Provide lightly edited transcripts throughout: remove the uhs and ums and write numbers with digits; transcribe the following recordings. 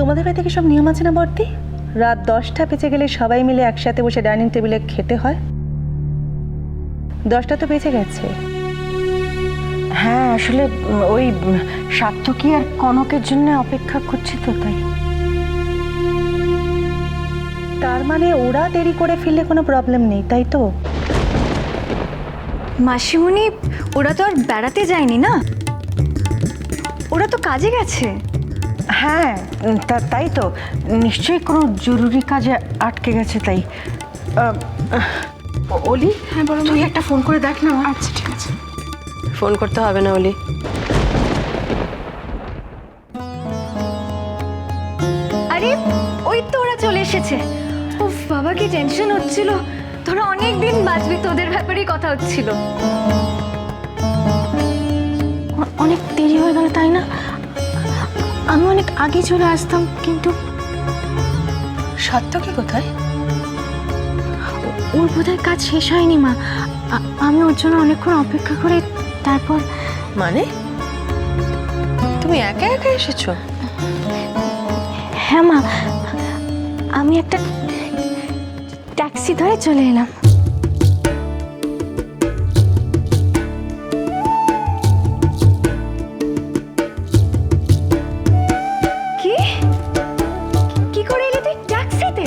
তোমাদের বাড়িতে কি সব নিয়ম আছে না বর্তি? রাত 10টা বেজে গেলে সবাই মিলে একসাথে বসে ডাইনিং টেবিলে খেতে হয়। 10টা তো বেজে গেছে। হ্যাঁ, আসলে ওই সার্থকী আর কনকের জন্য অপেক্ষা করছি তো, তাই। তার মানে ওরা দেরি করে ফিরলে কোনো প্রবলেম নেই, তাই তো? মাসিমণি, ওরা তো আর বেড়াতে যায়নি না, ওরা তো কাজে গেছে। হ্যাঁ, তাই তো, নিশ্চয়ই কোনো জরুরি কাজে আটকে গেছে, তাই। অলি, হ্যাঁ বলো। তুই একটা ফোন করে দেখ না। আচ্ছা ঠিক আছে। ফোন করতে হবে না অলি। আরে ওই তো ওরা চলে এসেছে। উফ বাবা, কি টেনশন হচ্ছিল। তোরা অনেক দিন বাঁচবি, তোদের ব্যাপারেই কথা হচ্ছিল। অনেক দেরি হয়ে গেল, তাই না? আমি অনেক আগে চলে আসতাম, কিন্তু সার্থকী কোথায়? ওর বোধহয় কাজ শেষ হয়নি মা। আমি ওর জন্য অনেকক্ষণ অপেক্ষা করে তারপর। মানে তুমি একা একা এসেছো? হ্যাঁ মা, আমি একটা ট্যাক্সি ধরে চলে এলাম। কি কি করে এলি তুই ট্যাক্সিতে?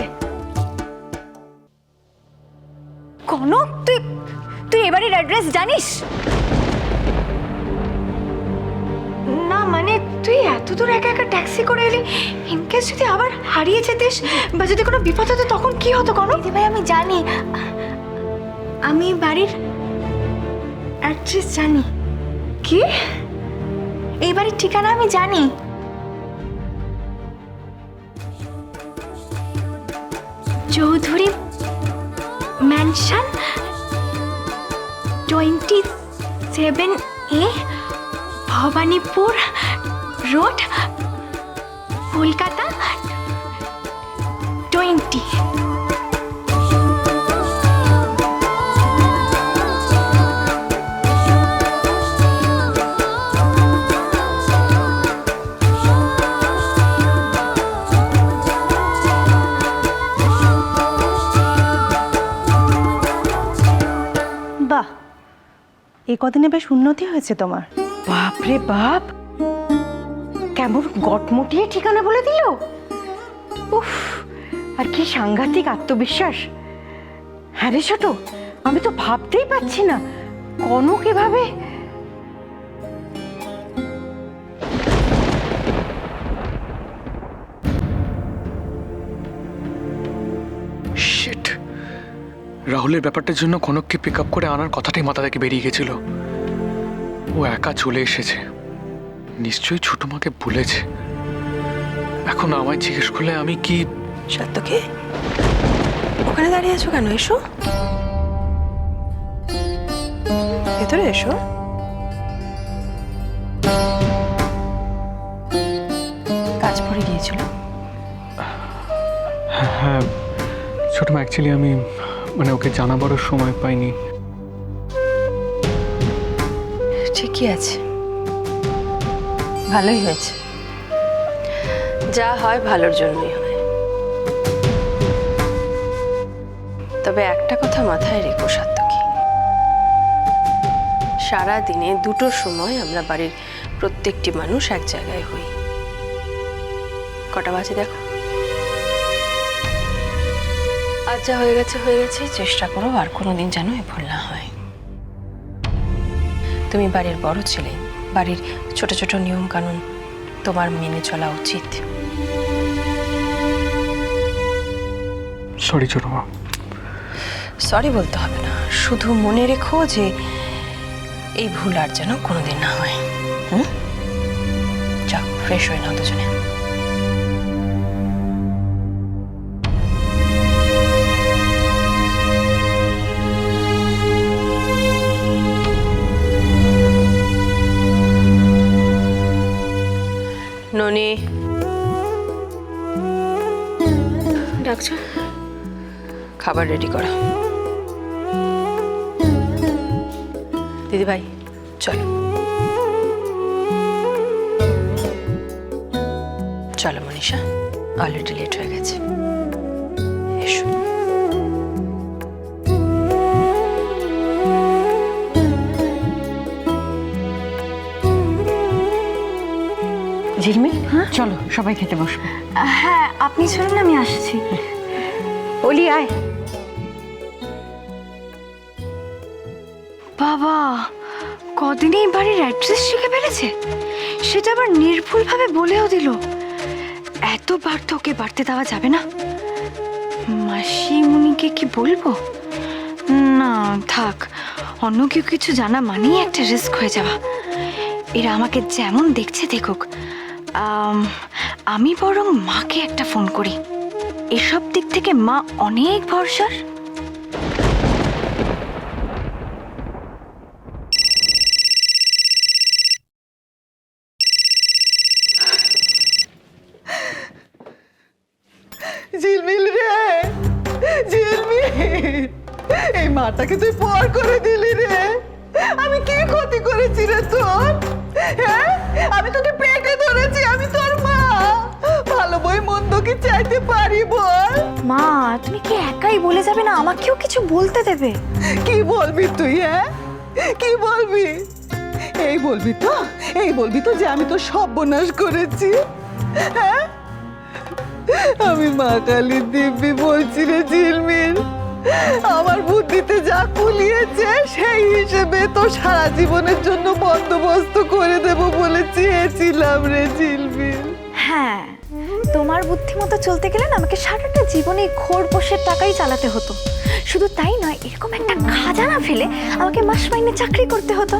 কনক, তুই এবারের অ্যাড্রেস জানিস? না মানে তুই এত দূর একা একা ট্যাক্সি করে এলি, ইনকেস যদি আবার হারিয়ে যেতিস বা যদি কোনো বিপদ হতো তখন কি হতো? কনক দিদি ভাই, আমি জানি, আমি বাড়ির অ্যাড্রেস জানি। কি? এই বাড়ির ঠিকানা আমি জানি। Chowdhury mansion 27A, Bhawanipur road, Kolkata 20। বাহ, এই কদিনে বেশ উন্নতি হয়েছে তোমার। বাপ রে বাপ, কেমন গটমটিয়ে ঠিকানা বলে দিল। উফ, আর কি সাংঘাতিক আত্মবিশ্বাস। হ্যাঁ রে ছোট, আমি তো ভাবতেই পারছি না কনক এভাবে। শিট, রাহুলের ব্যাপারটার জন্য কনককে পিক আপ করে আনার কথাটাই মাথা থেকে বেরিয়ে গেছিল। ও একা চলে এসেছে, নিশ্চয়ই ছোট মাকে বলেছে। এখন আমায় জিজ্ঞেস করলে আমি কি? সার্থকী, ওখানে দাঁড়িয়ে আছো কেন? এসো ভেতরে এসো। কাজ পড়ে গিয়েছিল। হ্যাঁ ছোট মা, অ্যাকচুয়ালি আমি মানে ওকে জানাবারও সময় পাইনি। ঠিকই আছে, ভালোই হয়েছে। যা হয় ভালোর জন্যই হয়। তবে একটা কথা মাথায় রেখো সার্থকী, সারা দিনে দুটোর সময় আমরা বাড়ির প্রত্যেকটি মানুষ এক জায়গায় হই। কটা বাজে দেখো। আজ যা হয়ে গেছে হয়ে গেছে, চেষ্টা করো আর কোনোদিন যেন এ ভুল না হয়। তুমি বাড়ির বড় ছেলে, বাড়ির ছোট ছোট নিয়ম কানুন তোমার মেনে চলা উচিত। সরি ছোট মা। সরি বলতে হবে না, শুধু মনে রেখো যে এই ভুল আর যেন কোনোদিন না হয়। যাও, ফ্রেশ হয়ে নাও দুজনে। ননি, ডাকছো? খাবার রেডি করো। দিদি ভাই চলো, চলো মনীষা। অলরেডি লেট হয়ে গেছে। এসো। ঝিলমিল, চলো সবাই খেতে বসবো। হ্যাঁ, আপনি চলুন, আমি আসছি। অলি আয়। বাবা, কদিনে এই বাড়ির অ্যাড্রেস শিখে ফেলেছে, সেটা আবার নির্ভুলভাবে বলেও দিল। এতবার তো ওকে বাড়তে দেওয়া যাবে না। মাসিমুনিকে কি বলবো? না থাক, অন্য কেউ কিছু জানা মানেই একটা রিস্ক হয়ে যাওয়া। এরা আমাকে যেমন দেখছে দেখুক, আমি বরং মাকে একটা ফোন করি। এসব দিক থেকে মা অনেক ভরসার। ঝিলমিল রে, ঝিলমিল, এই মাটাকে তুই পর করে দিলি রে। আমি কি ক্ষতি করেছি রে তোর? হ্যাঁ, আমি তোকে পেটে ধরেছি, আমি তোর মা। ভালো বই মন্দ কি চাইতে পারি বল? মা, তুমি কি একাই বলে যাবে না? আমাকেও কিছু বলতে দেবে। কি বলবি তুই? হ্যাঁ, কি বলবি? এই বলবি তো, এই বলবি তো যে আমি তো সর্বনাশ করেছি। হ্যাঁ, আমি মা কালী দিব্যি বলছি রে ঝিলমিল। আমার বুদ্ধিতে যা কুলিয়েছে সেই হিসেবে তো সারা জীবনের জন্য বন্দোবস্ত করে দেব বলে চেয়েছিলাম রে ঝিলমিল। হ্যাঁ, তোমার বুদ্ধিমতো চলতে গেলে না আমাকে সারাটা জীবনে খোরপোশের টাকাই চালাতে হতো। শুধু তাই নয়, এরকম একটা খাজানা ফেলে আমাকে মাস মাইনে চাকরি করতে হতো।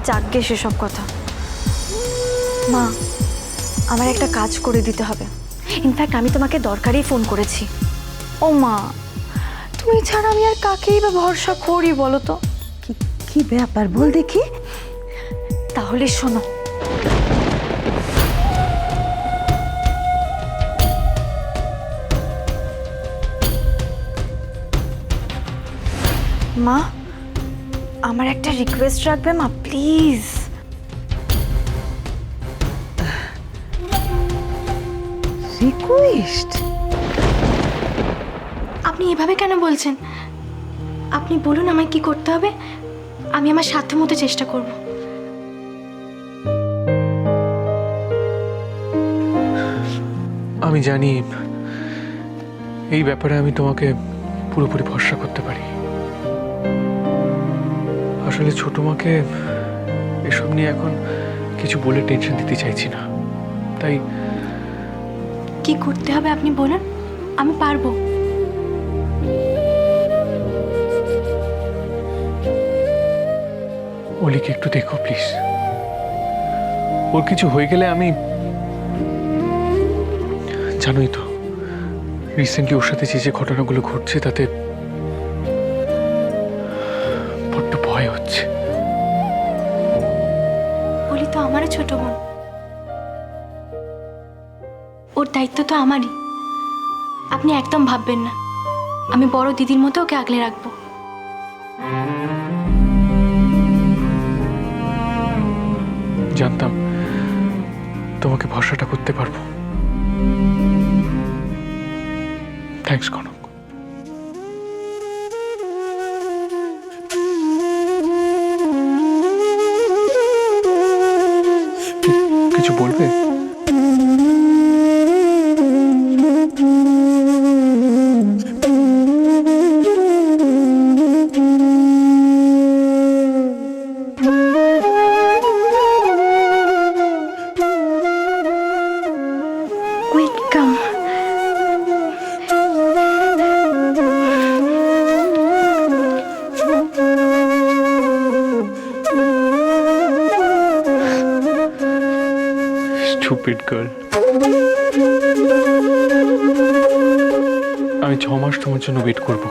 যাকগে সেসব কথা। মা, আমার একটা কাজ করে দিতে হবে। ইনফ্যাক্ট আমি তোমাকে দরকারেই ফোন করেছি। ও মা, তুমি ছাড়া আমি আর কাকেই বা ভরসা করি বলো তো? কি ব্যাপার বল দেখি। তাহলে শোনো, মা, আমার একটা রিকোয়েস্ট রাখবে মা, প্লিজ। রিকোয়েস্ট? আপনি এভাবে কেন বলছেন? আপনি বলুন আমায় কি করতে হবে, আমি আমার সাধ্যমতো চেষ্টা করব। আমি জানি এই ব্যাপারে আমি তোমাকে পুরোপুরি ভরসা করতে পারি। আসলে ছোট মাকে এসব নিয়ে এখন কিছু বলে টেনশন দিতে চাইছি না, তাই কি করতে হবে আপনি বলুন, আমি পারবো। অলিকে একটু দেখো প্লিজ। ওর কিছু হয়ে গেলে আমি, জানোই তো রিসেন্টলি ওর সাথে যে যে ঘটনাগুলো ঘটছে তাতে বড্ড ভয় হচ্ছে। বলি তো আমারও ছোট বোন, ওর দায়িত্ব তো আমারই। আপনি একদম ভাববেন না, আমি বড় দিদির মতো ওকে আগলে রাখবো। জানতাম তোমাকে ভরসাটা করতে পারবো। থ্যাঙ্কস কনক। কিছু বলবে? ওয়েলকাম। Stupid girl. আমি 6 মাস তোমার জন্য ওয়েট করবো।